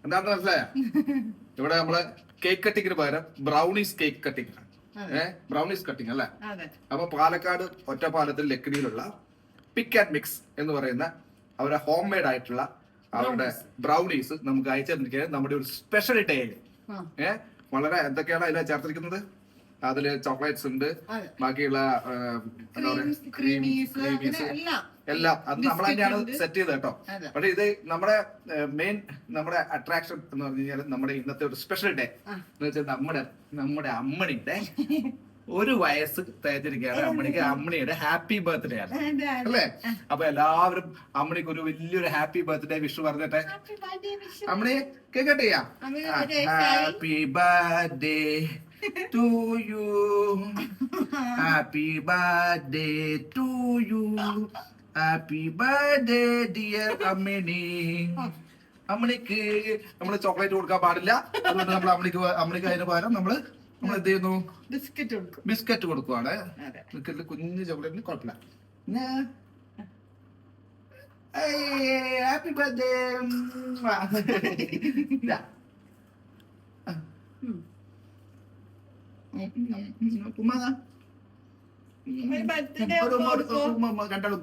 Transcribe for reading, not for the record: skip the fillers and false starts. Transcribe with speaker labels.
Speaker 1: എന്താണെന്ന് മനസ്സിലായ? ഇവിടെ നമ്മള് കേക്ക് കട്ടിങ്ങിന് പകരം brownies cake cutting. Brownies cutting അല്ലേ? അപ്പൊ പാലക്കാട് ഒറ്റപ്പാലത്തിൽ ലക്കിടിയിലുള്ള പിക്ക് ആൻഡ് മിക്സ് എന്ന് പറയുന്ന അവരുടെ ഹോം മെയ്ഡ് ആയിട്ടുള്ള അവരുടെ ബ്രൗണീസ് നമുക്ക് അയച്ചു തന്നിരിക്കുന്നത് നമ്മുടെ ഒരു സ്പെഷ്യൽ ഡേയില്. വളരെ എന്തൊക്കെയാണ് അതിൽ ചേർത്തിരിക്കുന്നത്? അതില് ചോക്ലേറ്റ്സ് ഉണ്ട്, ബാക്കിയുള്ള എന്താ പറയുക ക്രീമീസ് എല്ലാം അത് നമ്മൾ തന്നെയാണ് സെറ്റ് ചെയ്തത് കേട്ടോ. പക്ഷെ ഇത് നമ്മുടെ മെയിൻ നമ്മുടെ അട്രാക്ഷൻ എന്ന് പറഞ്ഞു കഴിഞ്ഞാൽ നമ്മുടെ ഇന്നത്തെ ഒരു സ്പെഷ്യൽ ഡേ എന്ന് വെച്ചാൽ നമ്മുടെ അമ്മണിയുടെ 1 വയസ്സ് തികഞ്ഞിരിക്കുകയാണ്. അമ്മണിയുടെ ഹാപ്പി ബർത്ത്ഡേ ആണ് അല്ലേ? അപ്പൊ എല്ലാവരും അമ്മണിക്ക് ഒരു വലിയൊരു ഹാപ്പി ബർത്ത്ഡേ വിഷ് പറഞ്ഞിട്ടെ. അമ്മണി കേക്കട്ടെ ചെയ്യാം. Happy birthday to you, happy birthday to you, happy birthday dear Ammini. അമ്മിണിക്ക് നമ്മള് ചോക്ലേറ്റ് കൊടുക്കാൻ പാടില്ല. അതുകൊണ്ട് നമ്മൾ അമ്മിണിക്ക് അതിന് പകരം നമ്മൾ എന്ത് ചെയ്യുന്നു? ബിസ്ക്കറ്റ് കൊടുക്കുവാണ്. ബിസ്ക്കറ്റിൽ കുഞ്ഞു ചോക്ലേറ്റിന് കുഴപ്പമില്ല. Happy birthday. രണ്ടാളും